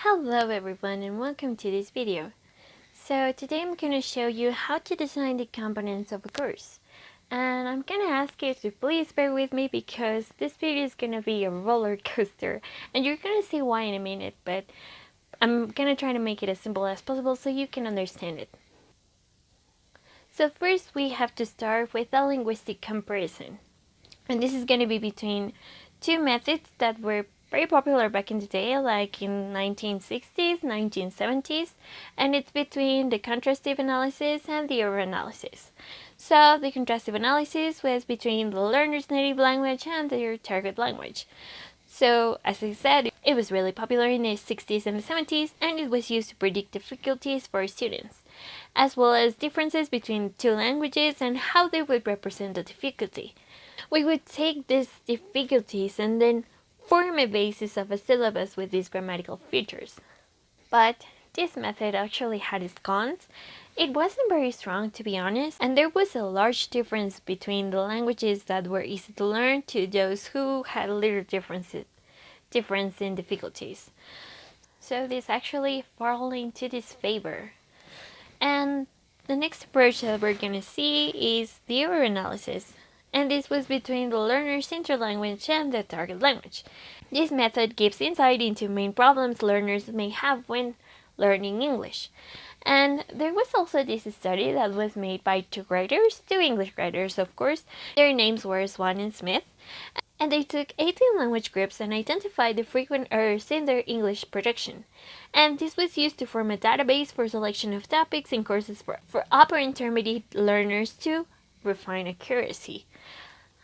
Hello everyone and welcome to this video. So today I'm going to show you how to design the components of a course. And I'm going to ask you to please bear with me because this video is going to be a roller coaster and you're going to see why in a minute, but I'm going to try to make it as simple as possible so you can understand it. So first we have to start with a linguistic comparison. And this is going to be between two methods that were very popular back in the day, like in 1960s, 1970s, and it's between the contrastive analysis and the error analysis. So the contrastive analysis was between the learner's native language and their target language. So, as I said, it was really popular in the 60s and the 70s, and it was used to predict difficulties for students, as well as differences between two languages and how they would represent the difficulty. We would take these difficulties and then form a basis of a syllabus with these grammatical features. But this method actually had its cons. It wasn't very strong, to be honest, and there was a large difference between the languages that were easy to learn to those who had little difference in difficulties. So this actually fell into disfavor. And the next approach that we're going to see is the error analysis. And this was between the learner's interlanguage and the target language. This method gives insight into main problems learners may have when learning English. And there was also this study that was made by two English writers, of course. Their names were Swan and Smith. And they took 18 language groups and identified the frequent errors in their English production. And this was used to form a database for selection of topics in courses for upper intermediate learners to refine accuracy.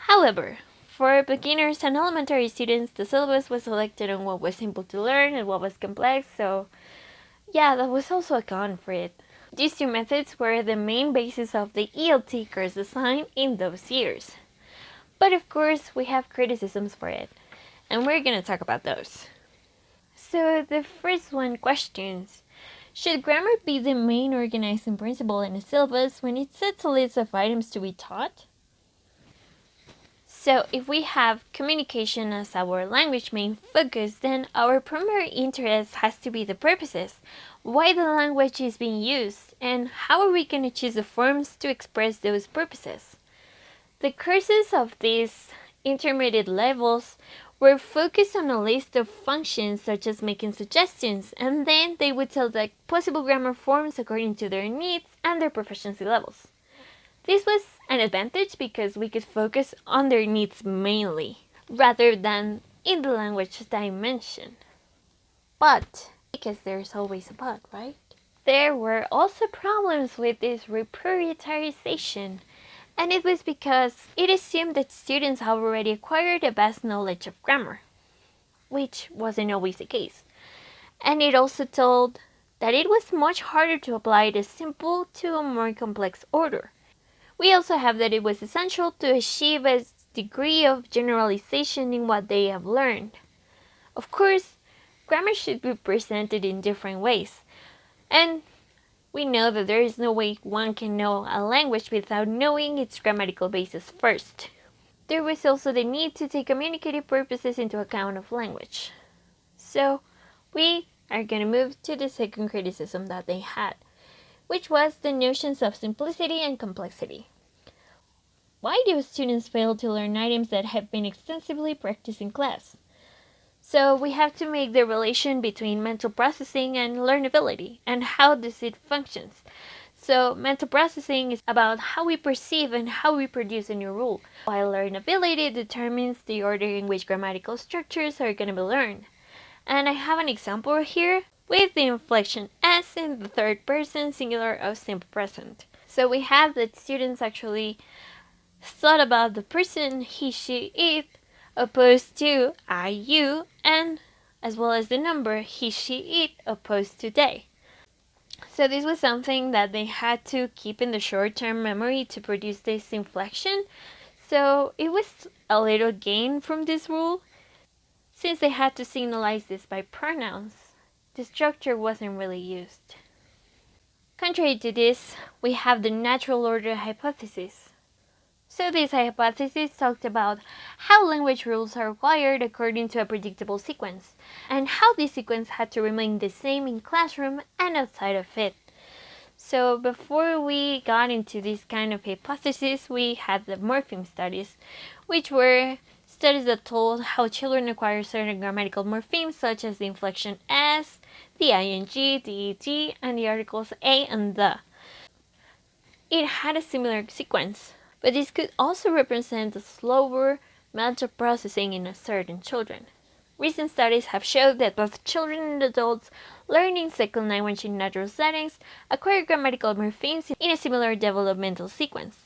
However, for beginners and elementary students, the syllabus was selected on what was simple to learn and what was complex, so yeah, that was also a con for it. These two methods were the main basis of the ELT course design in those years. But of course, we have criticisms for it, and we're gonna talk about those. So the first one questions, should grammar be the main organizing principle in a syllabus when it sets a list of items to be taught? So if we have communication as our language main focus, then our primary interest has to be the purposes, why the language is being used, and how are we going to choose the forms to express those purposes. The courses of these intermediate levels were focused on a list of functions such as making suggestions, and then they would select possible grammar forms according to their needs and their proficiency levels. This was an advantage because we could focus on their needs mainly, rather than in the language dimension. But, because there's always a but, right? There were also problems with this reprioritization, and it was because it assumed that students have already acquired a vast knowledge of grammar, which wasn't always the case. And it also told that it was much harder to apply the simple to a more complex order. We also have that it was essential to achieve a degree of generalization in what they have learned. Of course, grammar should be presented in different ways, and we know that there is no way one can know a language without knowing its grammatical basis first. There was also the need to take communicative purposes into account of language. So, we are going to move to the second criticism that they had, which was the notions of simplicity and complexity. Why do students fail to learn items that have been extensively practiced in class? So we have to make the relation between mental processing and learnability and how does it functions. So mental processing is about how we perceive and how we produce a new rule, while learnability determines the order in which grammatical structures are going to be learned. And I have an example here with the inflection S in the third person singular of simple present. So we have that students actually thought about the person he, she, it opposed to I, you, and as well as the number he, she, it opposed to they. So this was something that they had to keep in the short-term memory to produce this inflection. So it was a little gain from this rule. Since they had to signalize this by pronouns, the structure wasn't really used. Contrary to this, we have the natural order hypothesis. So this hypothesis talked about how language rules are acquired according to a predictable sequence, and how this sequence had to remain the same in classroom and outside of it. So before we got into this kind of hypothesis, we had the morpheme studies, which were studies that told how children acquire certain grammatical morphemes such as the inflection S, the ing, the ed, and the articles a and the. It had a similar sequence, but this could also represent a slower mental processing in certain children. Recent studies have shown that both children and adults learning second language in natural settings acquire grammatical morphemes in a similar developmental sequence,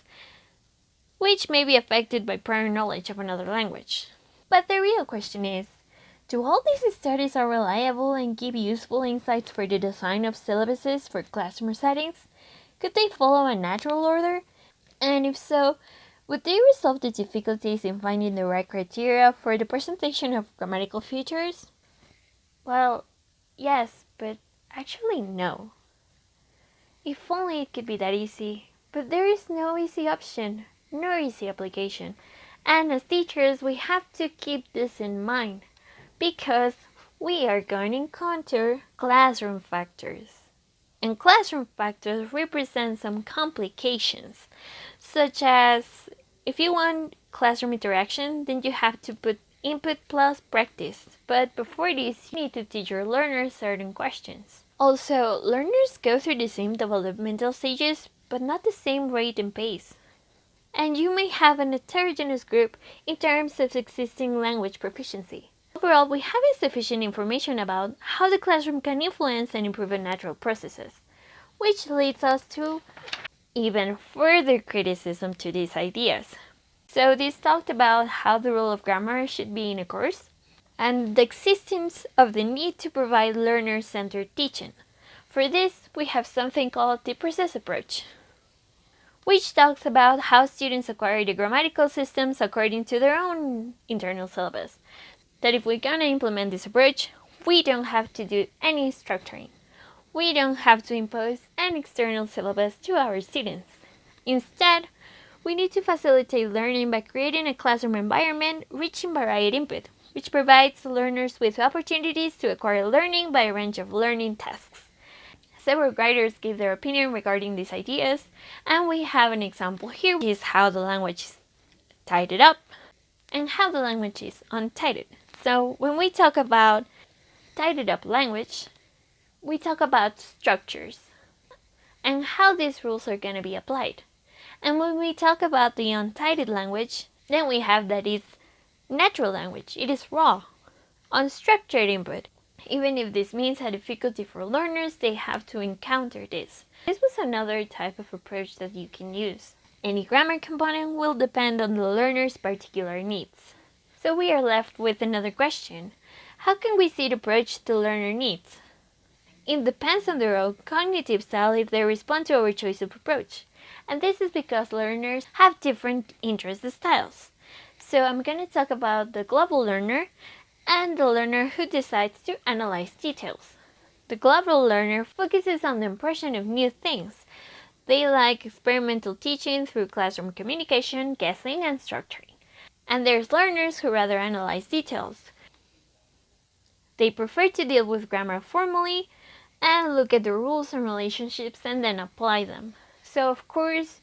which may be affected by prior knowledge of another language. But the real question is, do all these studies are reliable and give useful insights for the design of syllabuses for classroom settings? Could they follow a natural order? And if so, would they resolve the difficulties in finding the right criteria for the presentation of grammatical features? Well, yes, but actually no. If only it could be that easy. But there is no easy option, nor easy application. And as teachers, we have to keep this in mind, because we are going to encounter classroom factors. And classroom factors represent some complications, such as if you want classroom interaction, then you have to put input plus practice. But before this, you need to teach your learners certain questions. Also, learners go through the same developmental stages, but not the same rate and pace. And you may have an heterogeneous group in terms of existing language proficiency. Overall, we have insufficient information about how the classroom can influence and improve natural processes, which leads us to even further criticism to these ideas. So this talked about how the role of grammar should be in a course, and the existence of the need to provide learner-centered teaching. For this, we have something called the process approach, which talks about how students acquire the grammatical systems according to their own internal syllabus. That if we're gonna implement this approach, we don't have to do any structuring. We don't have to impose an external syllabus to our students. Instead, we need to facilitate learning by creating a classroom environment rich in varied input, which provides learners with opportunities to acquire learning by a range of learning tasks. Several writers gave their opinion regarding these ideas, and we have an example here, which is how the language is tidied up and how the language is untidied. So when we talk about tidied up language, we talk about structures and how these rules are going to be applied. And when we talk about the untidied language, then we have that it's natural language. It is raw, unstructured input. Even if this means a difficulty for learners, they have to encounter this. This was another type of approach that you can use. Any grammar component will depend on the learner's particular needs. So we are left with another question. How can we see the approach the learner needs? It depends on their own cognitive style if they respond to our choice of approach. And this is because learners have different interest styles. So I'm going to talk about the global learner and the learner who decides to analyze details. The global learner focuses on the impression of new things. They like experimental teaching through classroom communication, guessing, and structuring. And there's learners who rather analyze details. They prefer to deal with grammar formally and look at the rules and relationships and then apply them. So of course,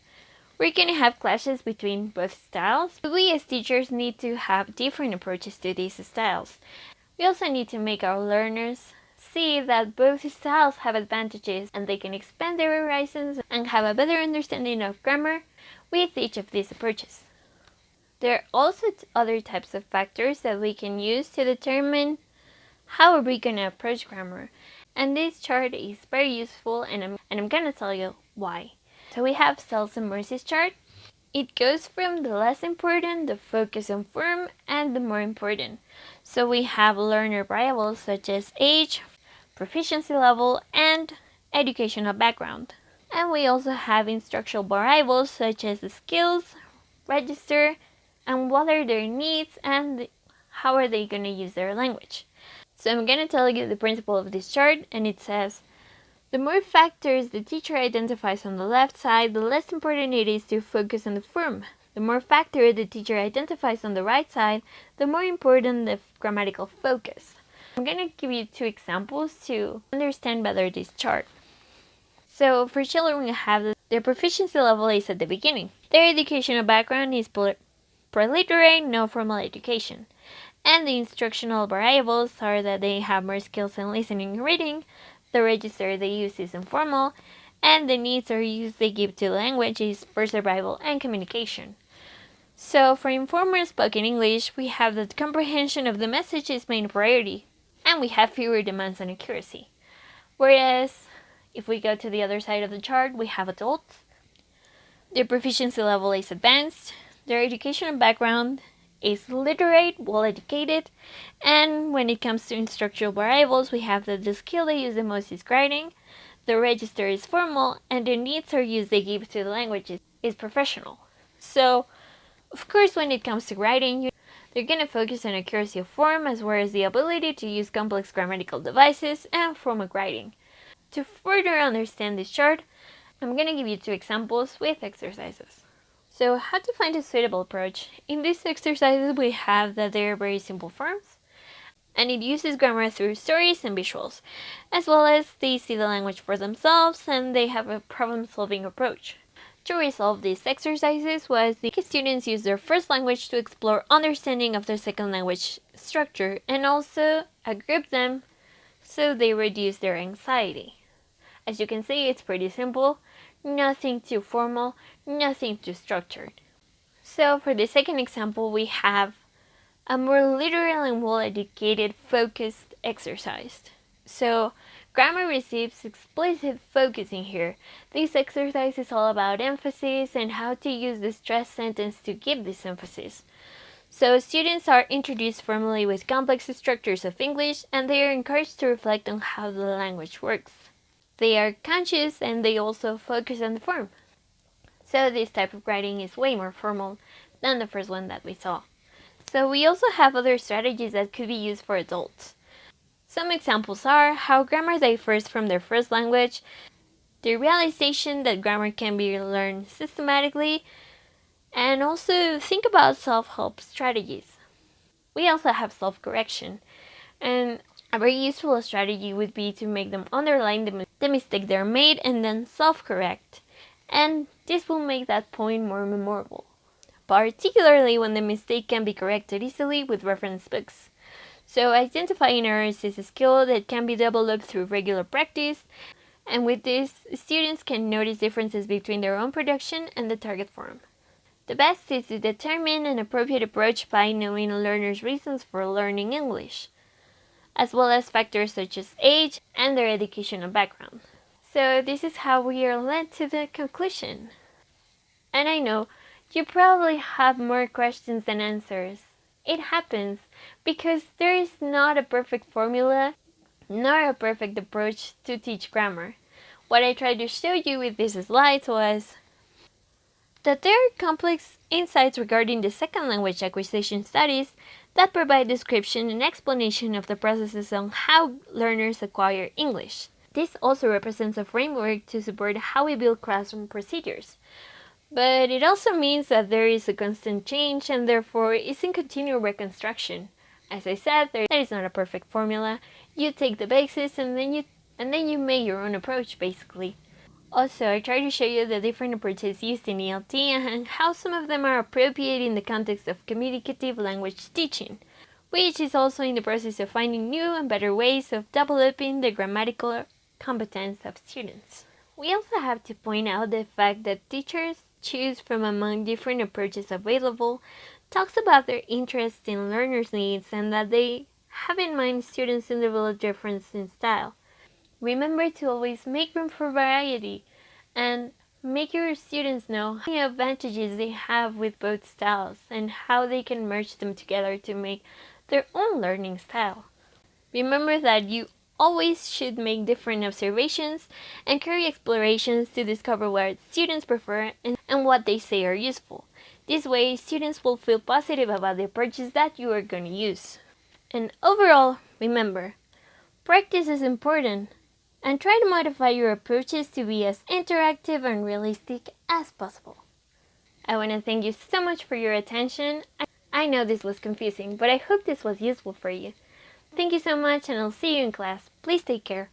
we're going to have clashes between both styles. We as teachers need to have different approaches to these styles. We also need to make our learners see that both styles have advantages and they can expand their horizons and have a better understanding of grammar with each of these approaches. There are also other types of factors that we can use to determine how are we going to approach grammar. And this chart is very useful and I'm going to tell you why. So we have Sells and Mercy's chart. It goes from the less important, the focus on form, and the more important. So we have learner variables such as age, proficiency level, and educational background. And we also have instructional variables such as the skills, register, and what are their needs and how are they going to use their language. So I'm going to tell you the principle of this chart, and it says, the more factors the teacher identifies on the left side, the less important it is to focus on the form. The more factors the teacher identifies on the right side, the more important the grammatical focus. I'm going to give you 2 examples to understand better this chart. So for children, we have their proficiency level is at the beginning. Their educational background is preliterate, no formal education. And the instructional variables are that they have more skills in listening and reading, the register they use is informal, and the needs or use they give to language is for survival and communication. So for informal spoken English, we have that comprehension of the message is main priority, and we have fewer demands on accuracy. Whereas, if we go to the other side of the chart, we have adults. Their proficiency level is advanced, their educational background is literate, well-educated, and when it comes to instructional variables, we have that the skill they use the most is writing, the register is formal, and the needs or use they give to the language is professional. So, of course, when it comes to writing, they're going to focus on accuracy of form as well as the ability to use complex grammatical devices and formal writing. To further understand this chart, I'm going to give you 2 examples with exercises. So how to find a suitable approach? In these exercises, we have that they are very simple forms, and it uses grammar through stories and visuals, as well as they see the language for themselves and they have a problem-solving approach. To resolve these exercises was the students use their first language to explore understanding of their second language structure and also group them so they reduce their anxiety. As you can see, it's pretty simple, nothing too formal, nothing too structured. So for the second example, we have a more literal and well-educated focused exercise. So grammar receives explicit focusing here. This exercise is all about emphasis and how to use the stressed sentence to give this emphasis. So students are introduced formally with complex structures of English and they are encouraged to reflect on how the language works. They are conscious and they also focus on the form. So this type of writing is way more formal than the first one that we saw. So we also have other strategies that could be used for adults. Some examples are how grammar differs from their first language, the realization that grammar can be learned systematically, and also think about self-help strategies. We also have self-correction, and a very useful strategy would be to make them underline the mistake they're made and then self-correct, and this will make that point more memorable, particularly when the mistake can be corrected easily with reference books. So identifying errors is a skill that can be developed through regular practice, and with this, students can notice differences between their own production and the target form. The best is to determine an appropriate approach by knowing a learner's reasons for learning English, as well as factors such as age and their educational background. So this is how we are led to the conclusion. And I know you probably have more questions than answers. It happens because there is not a perfect formula nor a perfect approach to teach grammar. What I tried to show you with these slides was that there are complex insights regarding the second language acquisition studies that provide description and explanation of the processes on how learners acquire English. This also represents a framework to support how we build classroom procedures. But it also means that there is a constant change and therefore is in continual reconstruction. As I said, there is not a perfect formula. You take the basis and then you make your own approach basically. Also, I try to show you the different approaches used in ELT and how some of them are appropriate in the context of communicative language teaching, which is also in the process of finding new and better ways of developing the grammatical competence of students. We also have to point out the fact that teachers choose from among different approaches available talks about their interests in learners' needs and that they have in mind students in develop difference in style. Remember to always make room for variety and make your students know the advantages they have with both styles and how they can merge them together to make their own learning style. Remember that you always should make different observations and carry explorations to discover what students prefer and what they say are useful. This way, students will feel positive about the approaches that you are going to use. And overall, remember, practice is important. And try to modify your approaches to be as interactive and realistic as possible. I want to thank you so much for your attention. I know this was confusing, but I hope this was useful for you. Thank you so much, and I'll see you in class. Please take care.